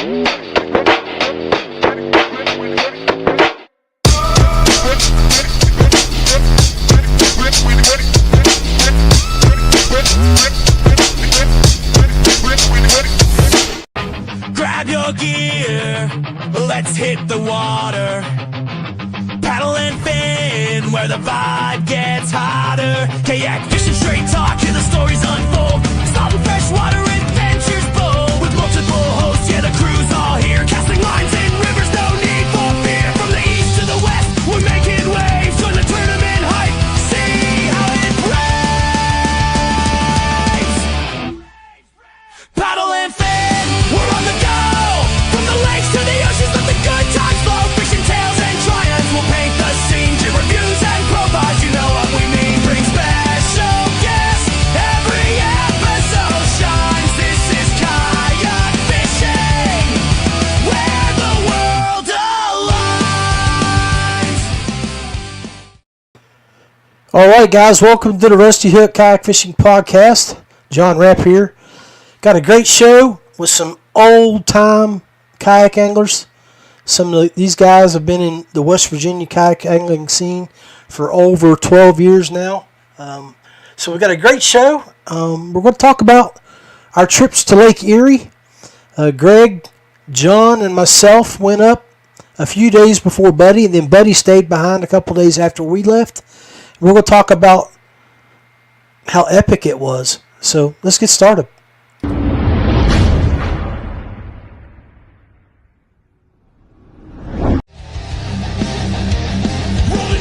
Grab your gear, let's hit the water. Paddle and fin where the vibe gets hotter. Kayak fishing, straight talk, hear the stories unfold. Stop freshwater adventures bold. With multiple hosts, yeah, the crew's all here. Casting lines in rivers, no need for fear. From the east to the west, we're making waves. Join the tournament hype, see how it raves. Paddle and fin, we're on the go. From the lakes to the oceans, let the good times flow. Fishing tales and triumphs will paint the scene. Give reviews and profiles, you know what we mean. Bring special guests, every episode shines. This is kayak fishing, where the world aligns. All right, guys, welcome to the Rusty Hook Kayak Fishing Podcast. John Rapp here. Got a great show with some old-time kayak anglers. These guys have been in the West Virginia kayak angling scene for over 12 years now. So we've got a great show. We're going to talk about our trips to Lake Erie. Greg, John, and myself went up a few days before Buddy, and then Buddy stayed behind a couple days after we left. We're going to talk about how epic it was. So let's get started. Rolling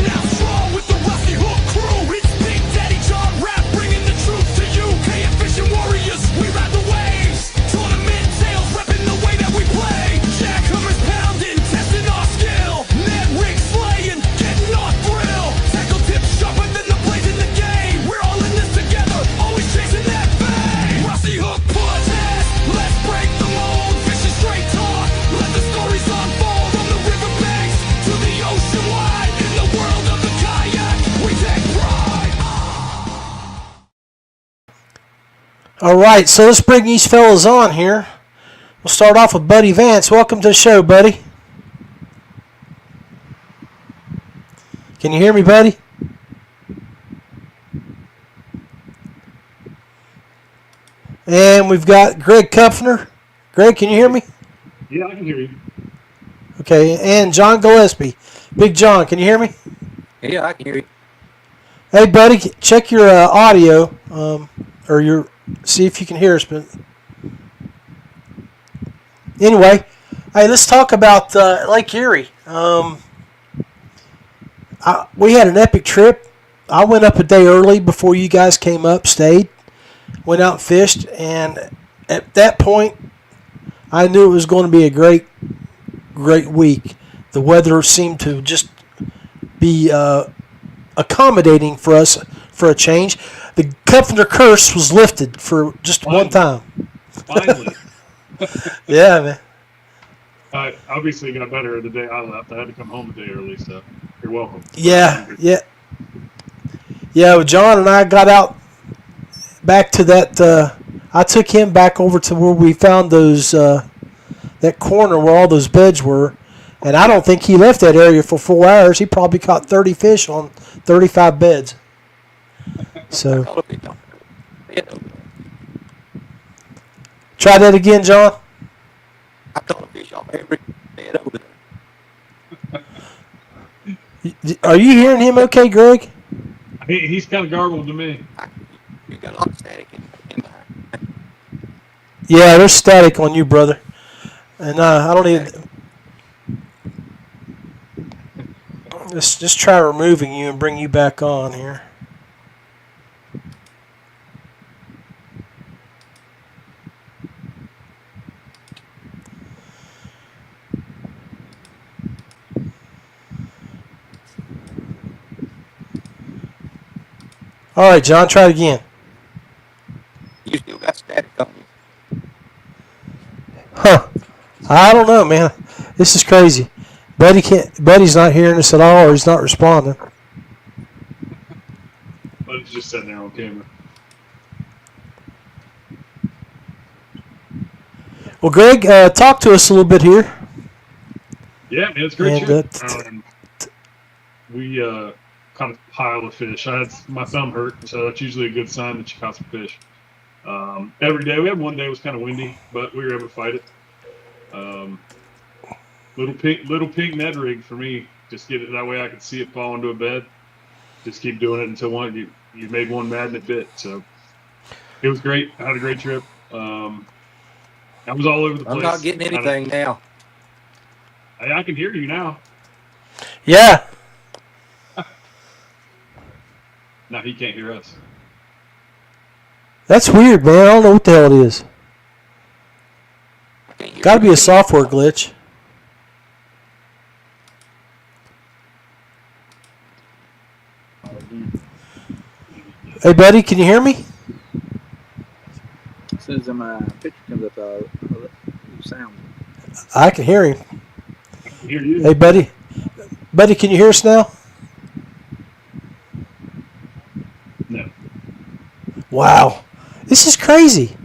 out strong with the Rusty Hook crew. It's Big Daddy John Rapp bringing the truth to you. Kayak fishing warriors, we ride the waves. Tournament sales, repping the way that we play. Jackhammers pounding, testing our skill. Net rig slaying, getting our thrill. Tackle tips sharper than the blades in the game. We're all in this together, always chasing that fame. Rusty Hook podcast, let's break the mold. Fishing straight talk, let the stories unfold. From the riverbanks to the ocean wide. In the world of the kayak, we take pride. All right, so let's bring these fellas on here. We'll start off with Buddy Vance. Welcome to the show, buddy. Can you hear me, buddy? And we've got Greg Kupfner. Greg, can you hear me? Yeah, I can hear you. Okay, and John Gillespie. Big John, can you hear me? Yeah, I can hear you. Hey, buddy, check your audio, or your see if you can hear us. But anyway, hey, let's talk about Lake Erie. We had an epic trip. I went up a day early before you guys came up, stayed, went out and fished, and at that point, I knew it was going to be a great week. The weather seemed to just be accommodating for us for a change. The Kupfner curse was lifted for just one time. Finally. Yeah, man. Obviously got better the day I left. I had to come home a day early, so you're welcome. Yeah. Well, John and I got out back to that. I took him back over to where we found those that corner where all those beds were, and I don't think he left that area for 4 hours. He probably caught 30 fish on 35 beds. So try that again, John. I caught a fish off every bed over there. Are you hearing him okay, Greg? He's kind of garbled to me. You got a lot of static in there. Yeah, there's static on you, brother. And I don't even. Let's just try removing you and bring you back on here. All right, John, try it again. You still got static on you. Huh. I don't know, man. This is crazy. Buddy's not hearing us at all, or he's not responding. Buddy's just sitting there on camera. Well, Greg, talk to us a little bit here. Yeah, man, it's a great And, trip. We caught a pile of fish. My thumb hurt, so that's usually a good sign that you caught some fish. Every day, we had one day was kind of windy, but we were able to fight it. Little pink Ned rig for me. Just get it that way I could see it fall into a bed. Just keep doing it until you made one mad and it bit. So it was great. I had a great trip. I was all over the place. I'm not getting anything now. I can hear you now. Yeah. No, he can't hear us. That's weird, man. I don't know what the hell it is. Got to be a software glitch. Hey, buddy, can you hear me? As soon as my picture comes up, I'll sound. I can hear him. I can hear you. Hey, buddy. Buddy, can you hear us now? No. Wow. This is crazy.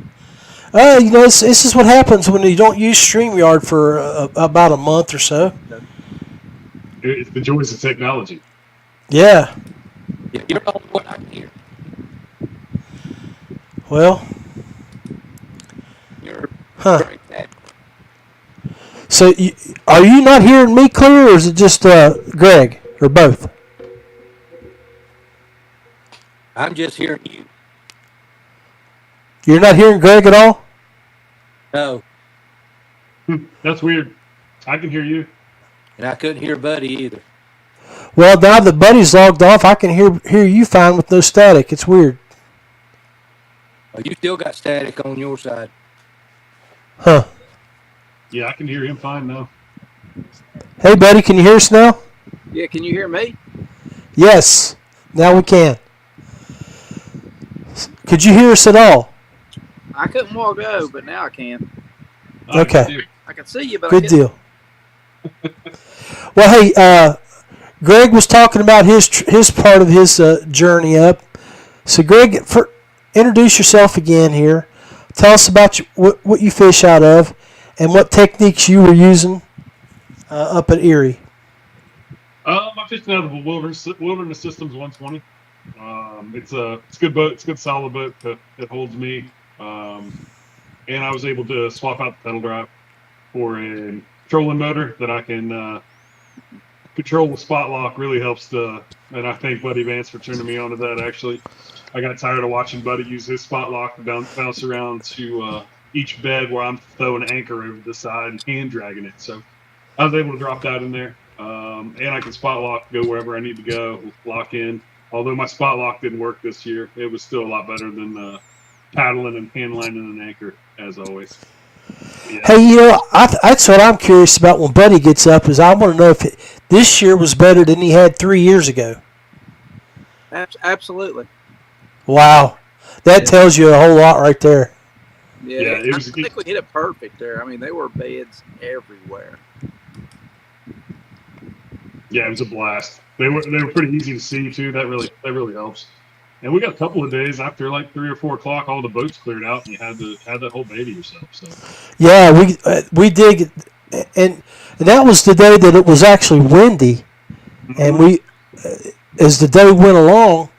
This is what happens when you don't use StreamYard for about a month or so. It's the joys of technology. Yeah. You're the only one I can hear. Well. You're Huh. bad. So, are you not hearing me clear, or is it just Greg, or both? I'm just hearing you. You're not hearing Greg at all? No, That's weird. I can hear you. and I couldn't hear Buddy either. Well, now that Buddy's logged off, I can hear you fine with no static. It's weird. Oh, you still got static on your side. Huh. Yeah, I can hear him fine now. Hey, buddy, can you hear us now? Yeah, can you hear me? Yes. Now we can. Could you hear us at all? I couldn't walk over, but now I can. Okay. I can see you, but Good I can't. deal. Well, hey, Greg was talking about his part of his journey up. So, Greg, introduce yourself again here. Tell us about what you fish out of and what techniques you were using up at Erie. I'm fishing out of a Wilderness Systems 120. It's a good boat. It's a good solid boat that holds me. And I was able to swap out the pedal drive for a trolling motor that I can control the spot lock. Really helps and I thank Buddy Vance for turning me on to that. Actually, I got tired of watching Buddy use his spot lock to bounce around to each bed where I'm throwing an anchor over the side and hand dragging it. So I was able to drop that in there. And I can spot lock, go wherever I need to go, lock in. Although my spot lock didn't work this year, it was still a lot better than paddling and hand lining an anchor, as always. Yeah. Hey, that's what I'm curious about when Buddy gets up is I want to know if this year was better than he had 3 years ago. Absolutely. Wow. That tells you a whole lot right there. Yeah, I think we hit it perfect there. I mean, there were beds everywhere. Yeah, it was a blast. They were pretty easy to see too. That really helps. And we got a couple of days after like 3 or 4 o'clock, all the boats cleared out, and you had that whole bay to yourself. So Yeah, we did, and that was the day that it was actually windy, and we, as the day went along,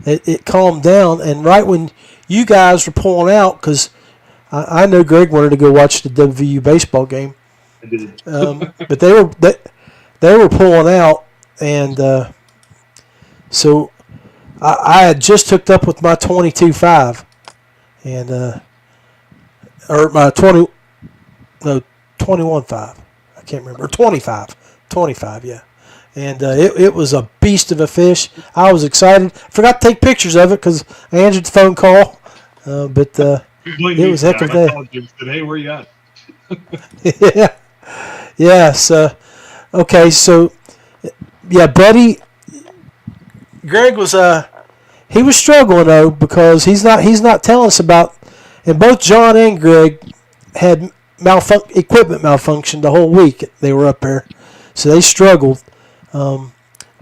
it calmed down, and right when you guys were pulling out, because I know Greg wanted to go watch the WVU baseball game. I did. But they were pulling out, and so I had just hooked up with my 22.5, and or my 21.5. I can't remember. 25, yeah. And it was a beast of a fish. I was excited. Forgot to take pictures of it because I answered the phone call, but it was a heck of a day. I called you and said, "Hey, where you at?" Yeah. Yes. Okay. So, yeah, Buddy. Greg was he was struggling though because he's not telling us about, and both John and Greg had equipment malfunction the whole week they were up there, so they struggled.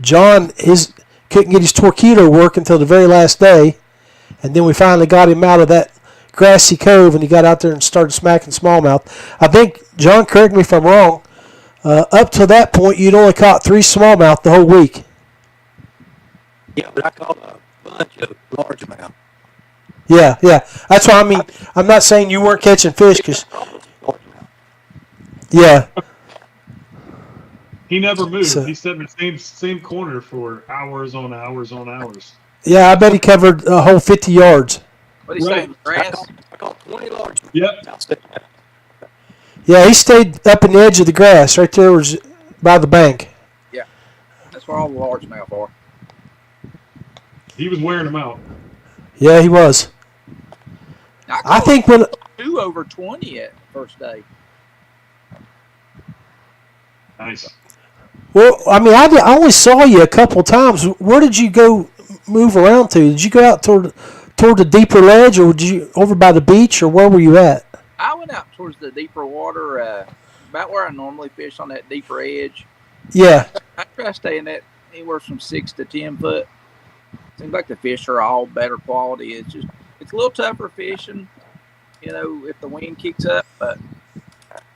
John couldn't get his torpedo work until the very last day, and then we finally got him out of that grassy cove, and he got out there and started smacking smallmouth. I think, John, correct me if I'm wrong, up to that point, you'd only caught 3 smallmouth the whole week. Yeah, but I caught a bunch of largemouth. Yeah. That's what I mean. I'm not saying you weren't catching fish, because, yeah. He never moved. So- He sat in the same corner for hours on hours on hours. Yeah, I bet he covered a whole 50 yards. What do you say? Right. Grass? I caught 20 largemouth. Yep. Yeah, he stayed up in the edge of the grass, right there was by the bank. Yeah. That's where all the largemouth are. He was wearing them out. Yeah, he was. I think when 2 over 20 at first day. Nice. Well, I mean, I only saw you a couple times. Where did you go move around to? Did you go out toward the deeper ledge, or did you over by the beach, or where were you at? I went out towards the deeper water, about where I normally fish on that deeper edge. Yeah. I try to stay in that anywhere from 6 to 10 foot. Seems like the fish are all better quality. It's a little tougher fishing, if the wind kicks up, but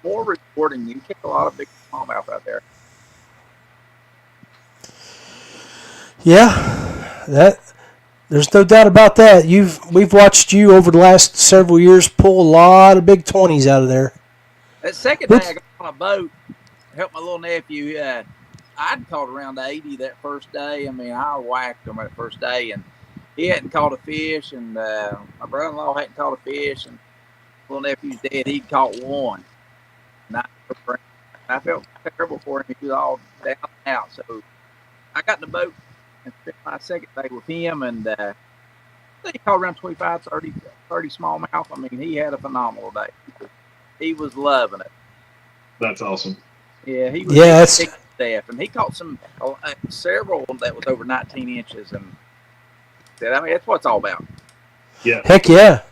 more rewarding. You can catch a lot of big smallmouth out there. Yeah, there's no doubt about that. We've watched you over the last several years pull a lot of big 20s out of there. That second day I got on a boat, helped my little nephew. I'd caught around 80 that first day. I mean, I whacked him that first day, and he hadn't caught a fish, and my brother-in-law hadn't caught a fish, and little nephew's dead. He'd caught one. And I felt terrible for him. He was all down and out. So I got in the boat and spent my second day with him, and I think he caught around 25, 30 smallmouth. I mean, he had a phenomenal day. He was loving it. That's awesome. Yeah, he was big stuff, and he caught several that was over 19 inches, and I mean, that's what it's all about. Yeah. Heck yeah.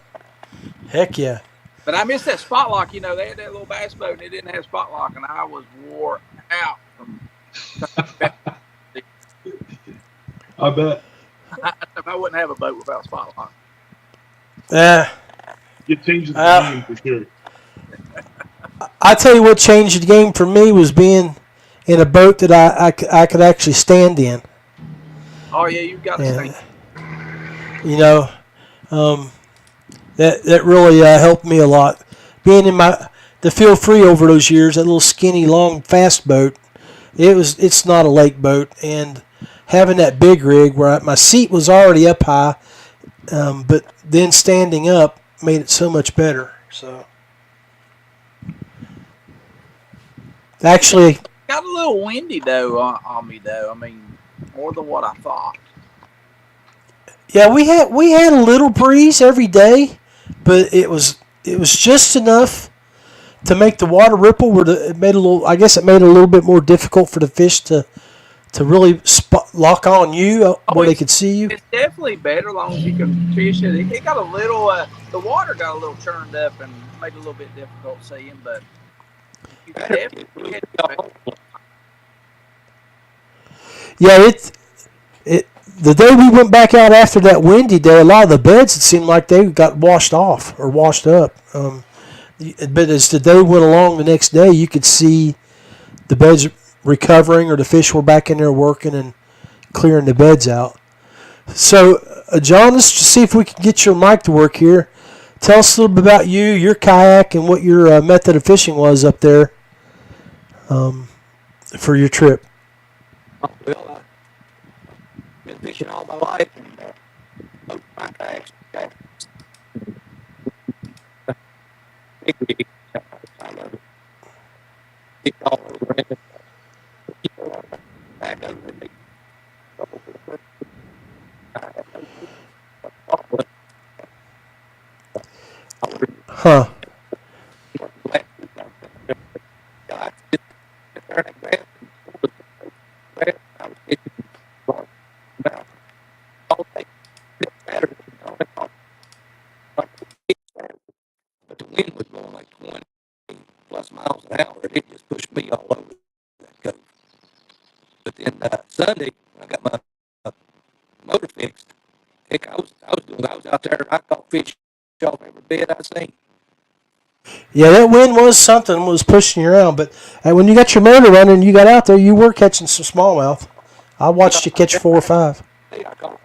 But I missed that spot lock. They had that little bass boat, and it didn't have spot lock, and I was wore out from. I bet. I wouldn't have a boat without spot lock. It changes the game for sure. I tell you what changed the game for me was being in a boat that I could actually stand in. Oh yeah, you got to stand. That really helped me a lot. Being in the Feel Free over those years, that little skinny, long, fast boat, it's not a lake boat, and having that big rig where my seat was already up high, but then standing up made it so much better. So actually, got a little windy though on me though. I mean, more than what I thought. Yeah, we had a little breeze every day, but it was just enough to make the water ripple. It made a little bit more difficult for the fish to really lock on you where they could see you. It's definitely better as long as you can fish it. It got a little, the water got a little churned up and made it a little bit difficult seeing, but you can definitely get it. Yeah, the day we went back out after that windy day, a lot of the beds, it seemed like they got washed off or washed up. But as the day went along the next day, you could see the beds recovering, or the fish were back in there working and clearing the beds out. So, John, let's just see if we can get your mic to work here. Tell us a little bit about you, your kayak, and what your method of fishing was up there for your trip. Well, I've been fishing all my life, and both my kayaks. I love it. It's all over it. Back over me. Huh. But the wind was blowing like 20 plus miles an hour. It just pushed me all over that cove. But then Sunday, I got my motor fixed. Heck, I was out there. I caught fish off every bed I've seen. Yeah, that wind was something, was pushing you around. But when you got your motor running and you got out there, you were catching some smallmouth. I watched you catch 4 or 5. Hey, I caught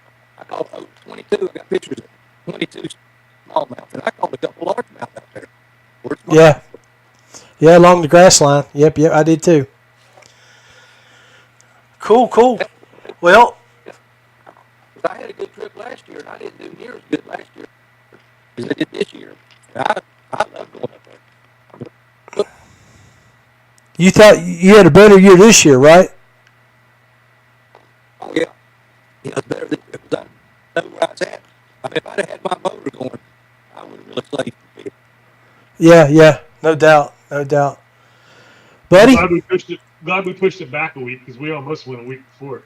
22. I got pictures of 22 smallmouth, and I caught a couple largemouth out there. Yeah. Yeah, along the grass line. Yep, I did too. Cool. Well, I had a good trip last year, and I didn't do near as good last year as I did this year. And I love going up there. you thought you had a better year this year, right? Oh, yeah. Yeah, it's better than because I know where I was at. I mean, if I'd have had my motor going, I would have really saved it. Yeah, no doubt. Buddy? Glad we pushed it back a week because we almost went a week before.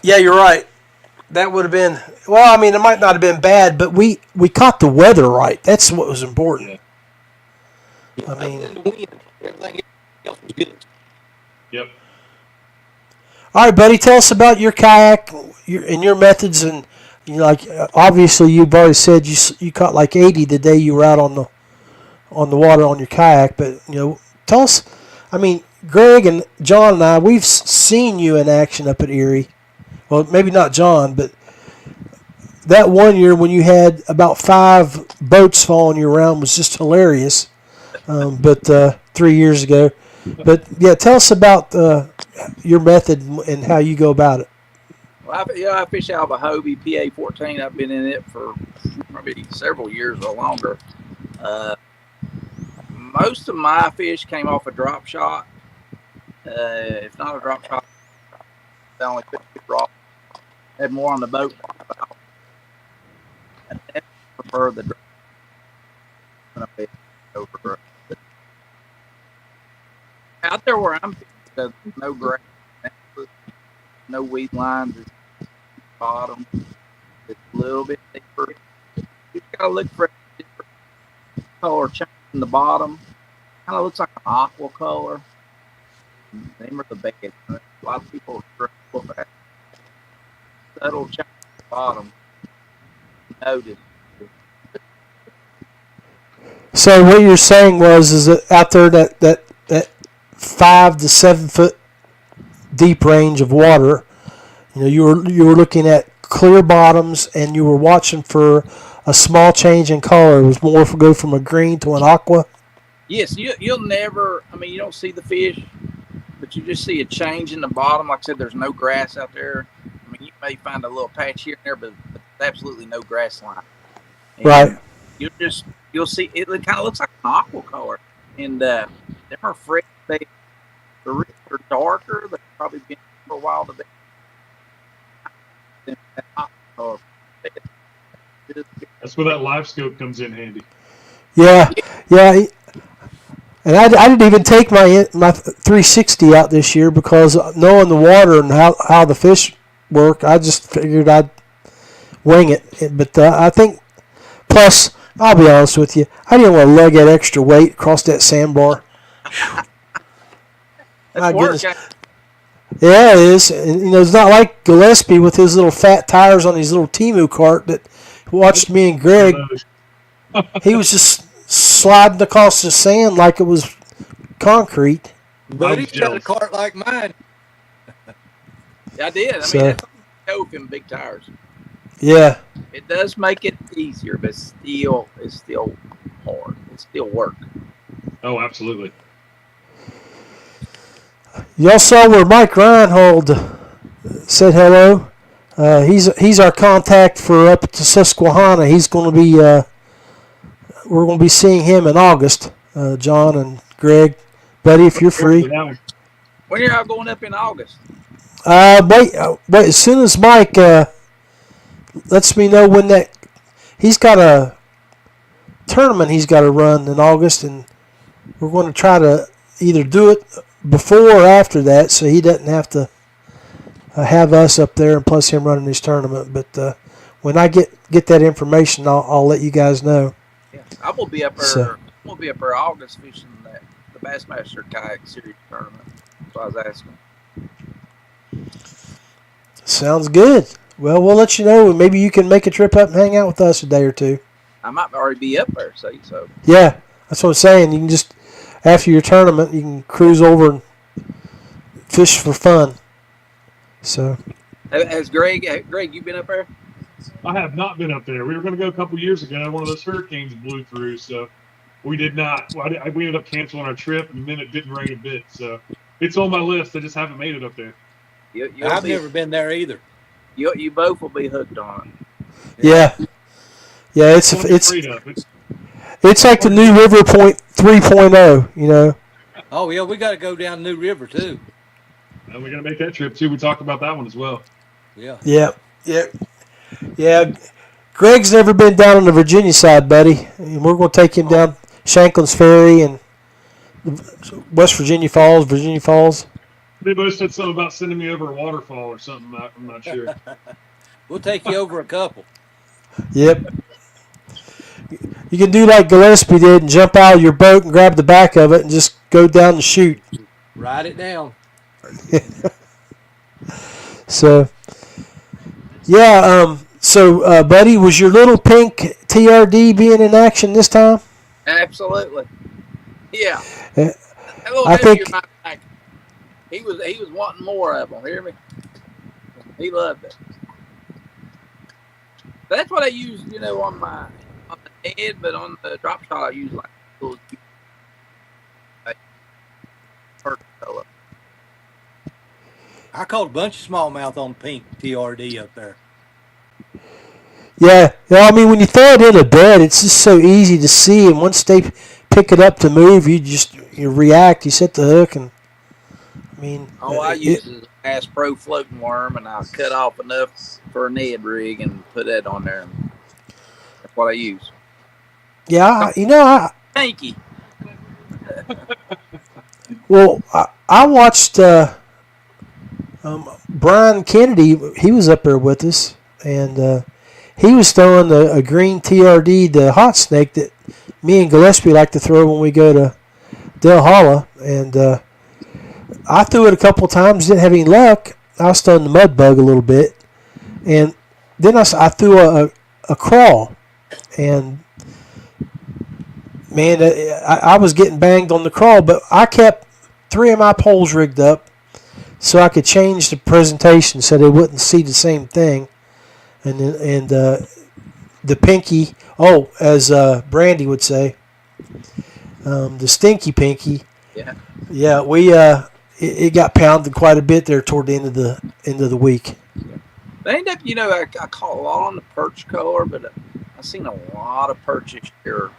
Yeah, you're right. That would have been, well, I mean, it might not have been bad, but we caught the weather right. That's what was important. Yeah. I mean, the wind, everything else was good. Yep. all right, buddy, tell us about your kayak and your methods. And, obviously you've already said you caught like 80 the day you were out on the water on your kayak. But, tell us, I mean, Greg and John and I, we've seen you in action up at Erie. Well, maybe not John, but that one year when you had about 5 boats following you around was just hilarious. But 3 years ago. But, yeah, tell us about your method and how you go about it. Well, I fish out of a Hobie PA-14. I've been in it for maybe several years or longer. Most of my fish came off a drop shot. If not a drop shot, I only fished raw. Had more on the boat. I prefer the drop over. Out there where I'm fishing, no grass, no weed lines. It's bottom. It's a little bit deeper. You gotta look for a different color change in the bottom. Kind of looks like an aqua color. Them are the best. A lot of people struggle with that. Subtle change at the bottom. Notice. So what you're saying is that out there that 5 to 7 foot deep range of water, you were looking at clear bottoms and you were watching for a small change in color. It was more go from a green to an aqua. Yes, you'll never. I mean, you don't see the fish, but you just see a change in the bottom. Like I said, there's no grass out there. I mean, you may find a little patch here and there, but there's absolutely no grass line. And right. You'll see it kind of looks like an aqua color, and them are fresh. The roots are darker. They've probably been for a while. That's where that live scope comes in handy. Yeah. And I didn't even take my 360 out this year because knowing the water and how the fish work, I just figured I'd wing it. But I think, plus, I'll be honest with you, I didn't want to lug that extra weight across that sandbar. My goodness. Yeah, it is. And, it's not like Gillespie with his little fat tires on his little Temu cart that watched me and Greg. He was just sliding across the sand like it was concrete. But he's got a cart like mine. I did. I mean, go with them big tires. Yeah. It does make it easier, but it's still hard. It's still work. Oh, absolutely. Y'all saw where Mike Reinhold said hello. He's our contact for up to Susquehanna. He's going to be we're going to be seeing him in August. John and Greg, buddy, if you're free. When are y'all going up in August? Wait. As soon as Mike lets me know when he's got a tournament he's got to run in August, and we're going to try to either do it before or after that, so he doesn't have to have us up there, and plus him running his tournament. But when I get that information, I'll let you guys know. Yeah, I will be up there. We'll be up there August fishing the Bassmaster Kayak Series tournament. So I was asking. Sounds good. Well, we'll let you know. Maybe you can make a trip up and hang out with us a day or two. I might already be up there. So. Yeah, that's what I'm saying. You can just, after your tournament, you can cruise over and fish for fun. So. Has Greg, you been up there? I have not been up there. We were going to go a couple years ago. One of those hurricanes blew through, so we did not. Well, we ended up canceling our trip, and then it didn't rain a bit. So it's on my list. I just haven't made it up there. I've never been there either. You both will be hooked on it. Yeah. It's like the new River Point 3.0, you know. Oh yeah, we got to go down New River too. And we're going to make that trip too. We talked about that one as well. Yeah. Yeah. Greg's never been down on the Virginia side, buddy. And we're going to take him down Shanklin's Ferry and West Virginia Falls. They both said something about sending me over a waterfall or something. I'm not sure. We'll take you over a couple. Yep. You can do like Gillespie did and jump out of your boat and grab the back of it and just go down the chute. Ride it down. So, yeah. Buddy, was your little pink TRD being in action this time? Absolutely. Yeah. I think he was wanting more of them. Hear me? He loved it. That's what I use, on the head, but on the drop shot I use like little color. I caught a bunch of smallmouth on pink TRD up there. Yeah. I mean, when you throw it in a bed, it's just so easy to see, and once they pick it up to move, you react. You set the hook, and I mean. I use a Bass Pro floating worm, and I'll cut off enough for a Ned rig and put that on there. That's what I use. Yeah, Thank you. Well, I watched Brian Kennedy. He was up there with us, and he was throwing a green TRD, the hot snake that me and Gillespie like to throw when we go to Del Holla. And I threw it a couple times, didn't have any luck. I was throwing the mud bug a little bit, and then I threw a crawl, and man, I was getting banged on the crawl, but I kept 3 of my poles rigged up so I could change the presentation so they wouldn't see the same thing. And the pinky, as Brandy would say, the stinky pinky. Yeah. We it got pounded quite a bit there toward the end of the week. They end up, I caught a lot on the perch color, but I've seen a lot of perch this year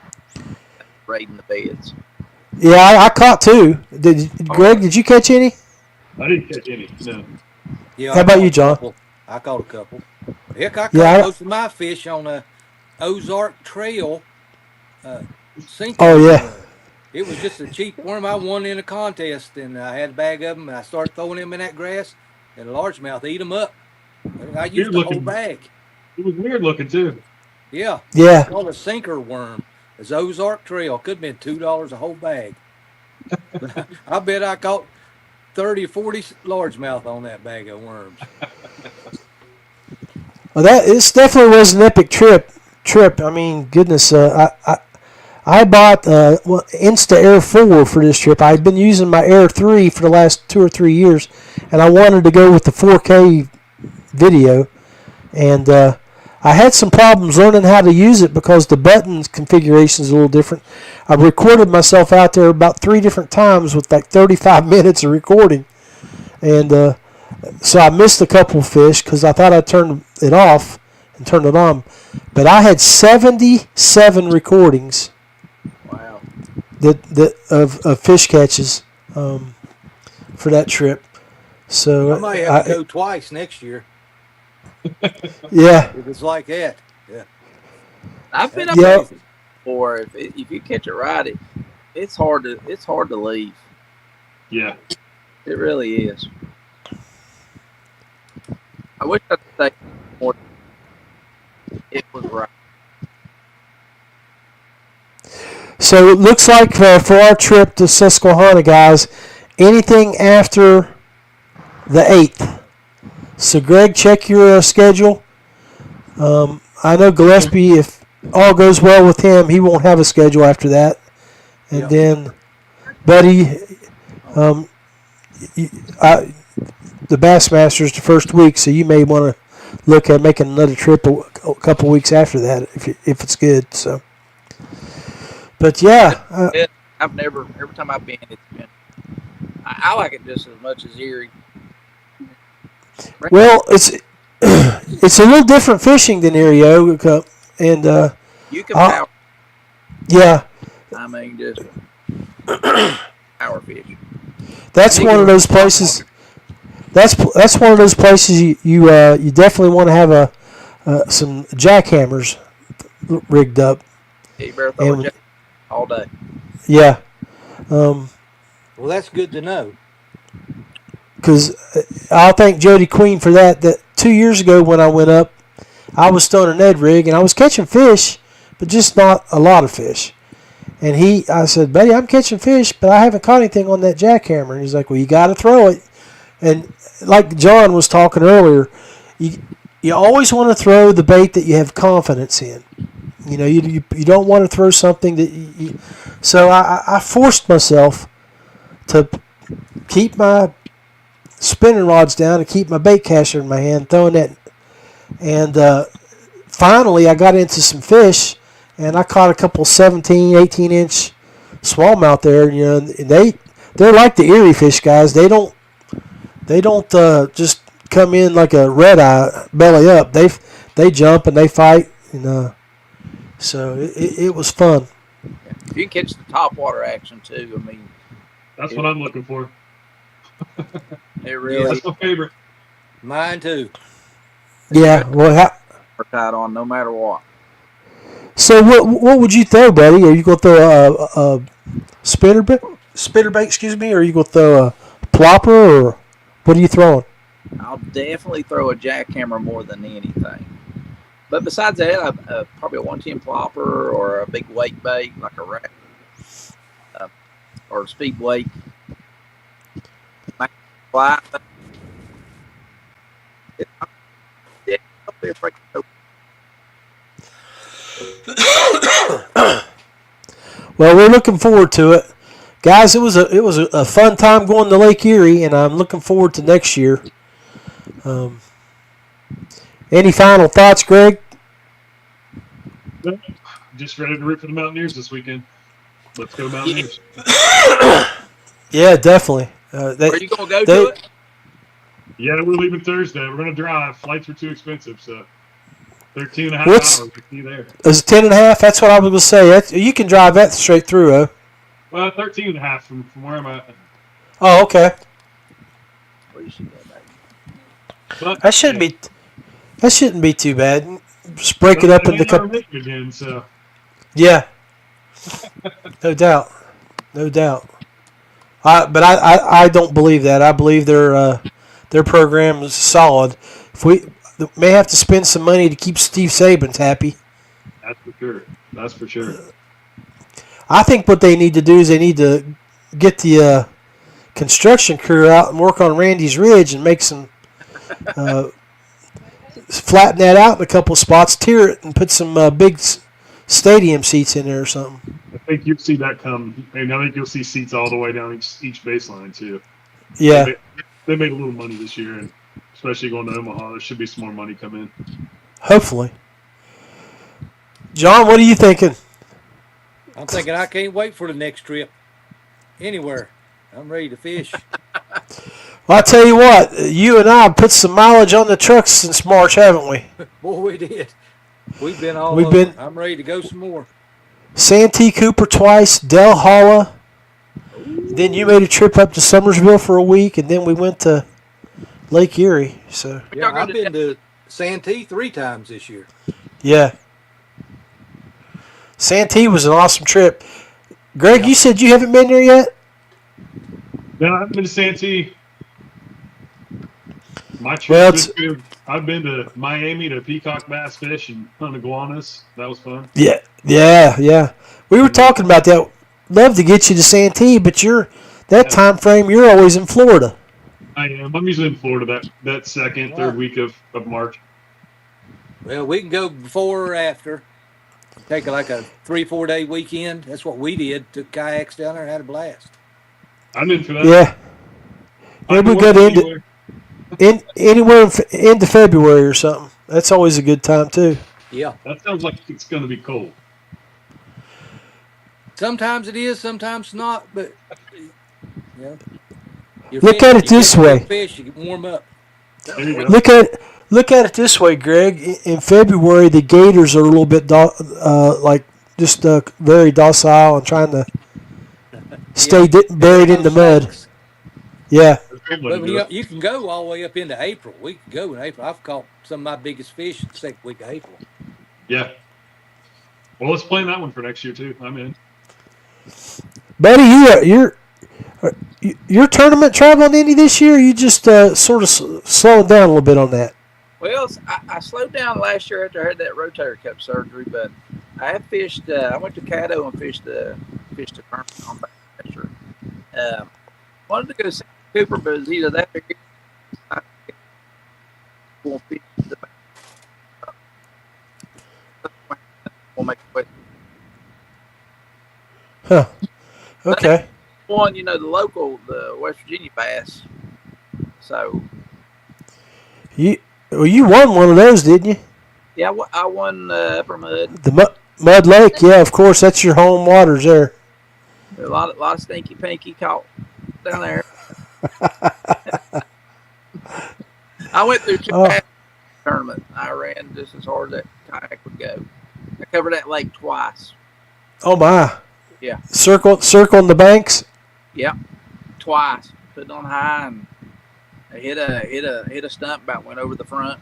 raiding the beds. Yeah, I caught 2. Greg, did you catch any? I didn't catch any. No. Yeah. How about you, John? I caught a couple. Heck, I caught most of my fish on a Ozark Trail sinking. Oh yeah. It was just a cheap worm. I won in a contest, and I had a bag of them, and I started throwing them in that grass, and largemouth eat them up. I used the whole bag. It was weird looking too. Yeah. Yeah. It's called a sinker worm. It's Ozark Trail. Could have been $2 a whole bag. I bet I caught 30 or 40 largemouth on that bag of worms. Well, this definitely was an epic trip. I mean, goodness, I bought Insta Air 4 for this trip. I'd been using my Air 3 for the last 2 or 3 years, and I wanted to go with the 4K video. And I had some problems learning how to use it because the buttons configuration is a little different. I recorded myself out there about 3 different times with like 35 minutes of recording. And so I missed a couple of fish because I thought I'd turn it off and turn it on. But I had 77 recordings. Wow. Of fish catches for that trip. So I might have to go twice next year. Yeah. If it's like that. Yeah. I've been up there before. If you catch it right, it's hard to leave. Yeah. It really is. I wish I could say more. It was right. So it looks like for our trip to Susquehanna, guys, anything after the 8th. So, Greg, check your schedule. I know Gillespie, all goes well with him, he won't have a schedule after that. And Yep. then, Buddy, um, the Bassmasters the first week, so you may want to look at making another trip a couple weeks after that if it's good. So, but yeah, I've never. Every time I've been, it's been. I like it just as much as Erie. well, it's a little different fishing than Erie, and You can power. yeah, I mean, just power fish. that's one of those places. That's one of those places you definitely want to have some jackhammers rigged up. You better throw a jack all day. Yeah. Well, that's good to know. Because I'll thank Jody Queen for that. That 2 years ago when I went up, I was throwing a Ned rig and I was catching fish, but just not a lot of fish. And I said, buddy, I'm catching fish, but I haven't caught anything on that jackhammer. And he's like, well, you got to throw it. And like John was talking earlier, you always want to throw the bait that you have confidence in. You know, you don't want to throw something that so I forced myself to keep my spinning rods down and keep my bait caster in my hand, throwing that. And finally, I got into some fish, and I caught a couple 17, 18-inch smallmouth there. You know, and they're like the Erie fish guys. They don't just come in like a red eye belly up. They jump and they fight, and so it was fun. You can catch the top water action too. I mean, That's what I'm looking for. it really That's my favorite. Mine too. Yeah. Well, are tied on no matter what. so what would you throw, buddy? Are you gonna throw a spinnerbait? Excuse me. Or are you gonna throw a plopper, or what are you throwing? I'll definitely throw a jackhammer more than anything. But besides that, probably a 110 plopper or a big wake bait like a Rapp or a speed wake. Fly. Don't be afraid to Well, we're looking forward to it, guys. It was a fun time going to Lake Erie, and I'm looking forward to next year. Any final thoughts, Greg? Just ready to root for the Mountaineers this weekend. Let's go Mountaineers. Yeah, definitely. Are you going to go to it? Yeah, we're leaving Thursday. We're going to drive. Flights were too expensive, so 13 and a half What's- hours to be there. Is it 10.5? That's what I was going to say. You can drive that straight through, huh? Well, 13 and a half from where I'm at. Oh, okay. Or you should go back. But, That shouldn't be too bad. Just break it up into couple. Again, so. Yeah. No doubt. But I don't believe that. I believe their program is solid. If we may have to spend some money to keep Steve Sabins happy. That's for sure. I think what they need to do is they need to get the construction crew out and work on Randy's Ridge and make some flatten that out in a couple spots, tier it, and put some big stadium seats in there or something. I think you'll see that come. And I think you'll see seats all the way down each baseline, too. Yeah. They made a little money this year, and especially going to Omaha, there should be some more money come in. Hopefully. John, what are you thinking? I'm thinking I can't wait for the next trip. Anywhere. I'm ready to fish. Well, I tell you what, you and I put some mileage on the trucks since March, haven't we? Boy, we did. We've been all We've over. been- I'm ready to go some more. Santee Cooper twice, Del Holla. Then you made a trip up to Summersville for a week, and then we went to Lake Erie. So Yeah, I've been to Santee 3 times this year. yeah, Santee was an awesome trip. Greg, you said you haven't been there yet? No, I haven't been to Santee. My trip Well, this year, I've been to Miami to peacock bass fish and hunt iguanas. That was fun. Yeah. We were talking about that. Love to get you to Santee, but that time frame, you're always in Florida. I am. I'm usually in Florida that second, third week of March. Well, we can go before or after. Take like a 3-4 day weekend. That's what we did. Took kayaks down there and had a blast. I'm in for that. Yeah. I Maybe we can go work to anywhere. anywhere into February or something. That's always a good time too. Yeah. That sounds like it's going to be cold. Sometimes it is, sometimes not. But you Look at it this way. Fish, you can warm up. There you go. Look at it this way, Greg. In February, the gators are a little bit very docile and trying to stay buried in the mud. Yeah. But you can go all the way up into April. We can go in April. I've caught some of my biggest fish the second week of April. Yeah. Well, let's plan that one for next year too. I'm in. Buddy, you're tournament traveling any this year? Or you just sort of slowing down a little bit on that? Well, I slowed down last year after I had that rotator cuff surgery, but I have fished. I went to Caddo and fished the tournament on that year. Wanted to go see Cooper, but it was either that or we'll make it. Huh. Okay. One, the West Virginia bass. So. You won one of those, didn't you? Yeah, I won Upper Mud. The Mud Lake, yeah, of course. That's your home waters there. A lot of stinky pinky caught down there. I went through two tournament. I ran just as hard as that kayak would go. I covered that lake twice. Oh my! Yeah. Circling the banks. Yep, twice. Put it on high and I hit a stump. About went over the front.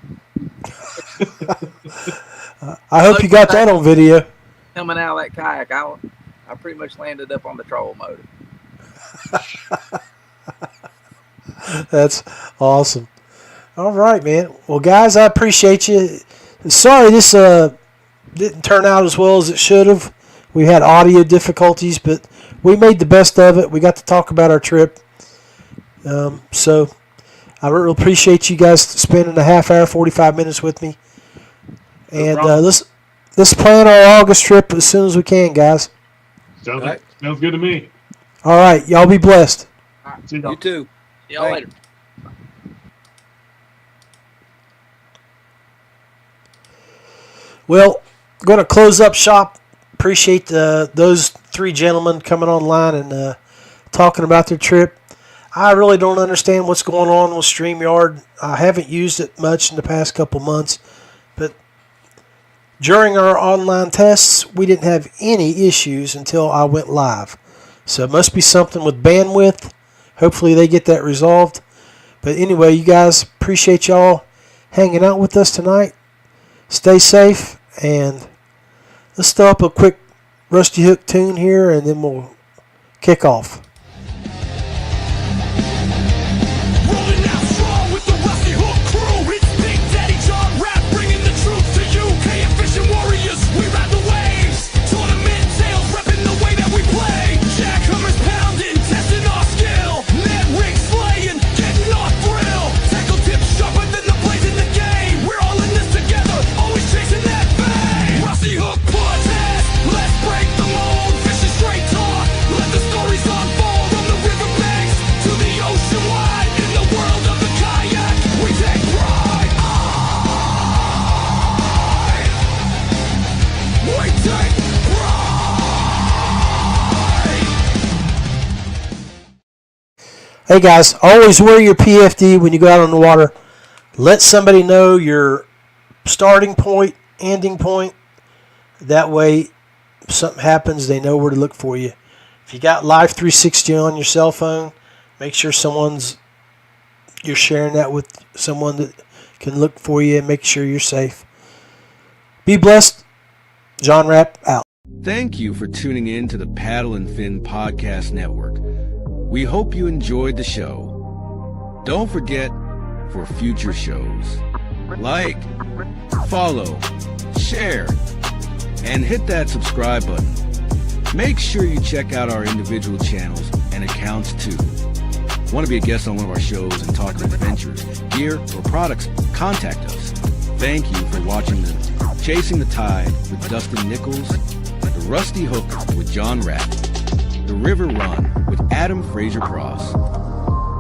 I hope you got that on video. Coming out of that kayak, I pretty much landed up on the trolling motor. That's awesome. All right, man. Well, guys, I appreciate you. Sorry this didn't turn out as well as it should have. We had audio difficulties, but we made the best of it. We got to talk about our trip. So I really appreciate you guys spending a half hour, 45 minutes with me. And let's plan our August trip as soon as we can, guys. Sounds good to me. All right. Y'all be blessed. All right. See You too. Y'all later. Well, going to close up shop. Appreciate those three gentlemen coming online and talking about their trip. I really don't understand what's going on with StreamYard. I haven't used it much in the past couple months, but during our online tests, we didn't have any issues until I went live. So it must be something with bandwidth. Hopefully they get that resolved. But anyway, you guys, appreciate y'all hanging out with us tonight. Stay safe, and let's throw up a quick Rusty Hook tune here, and then we'll kick off. Rolling out strong with the Rusty Hook crew. It's Big Daddy John Rapp bringing the truth to you. Kayak fishing warriors, we ride the waves. Tournament sales, repping the way that we play. Jackhammers pounding, testing our skill. Net rig slaying, getting our thrill. Tackle tips sharper than the blades in the game. We're all in this together, always chasing that fame. Rusty Hook podcast, let's break the mold. Fishing straight talk, let the stories unfold. From the riverbanks to the ocean wide. In the world of the kayak, we take pride. We take pride. Hey guys, always wear your PFD when you go out on the water. Let somebody know your starting point, ending point. That way, if something happens, they know where to look for you. If you got Live 360 on your cell phone, make sure you're sharing that with someone that can look for you and make sure you're safe. Be blessed. John Rapp out. Thank you for tuning in to the Paddle and Fin Podcast Network. We hope you enjoyed the show. Don't forget, for future shows, like, follow, share, and hit that subscribe button. Make sure you check out our individual channels and accounts too. Want to be a guest on one of our shows and talk adventures, gear, or products? Contact us. Thank you for watching the Chasing the Tide with Dustin Nichols, The Rusty Hook with John Rapp, The River Run with Adam Fraser-Cross,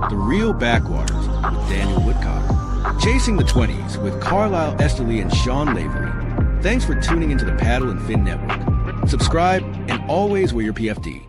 The Real Backwaters with Daniel Woodcock, Chasing the 20s with Carlisle Esterly and Sean Lavery. Thanks for tuning into the Paddle and Fin Network. Subscribe and always wear your PFD.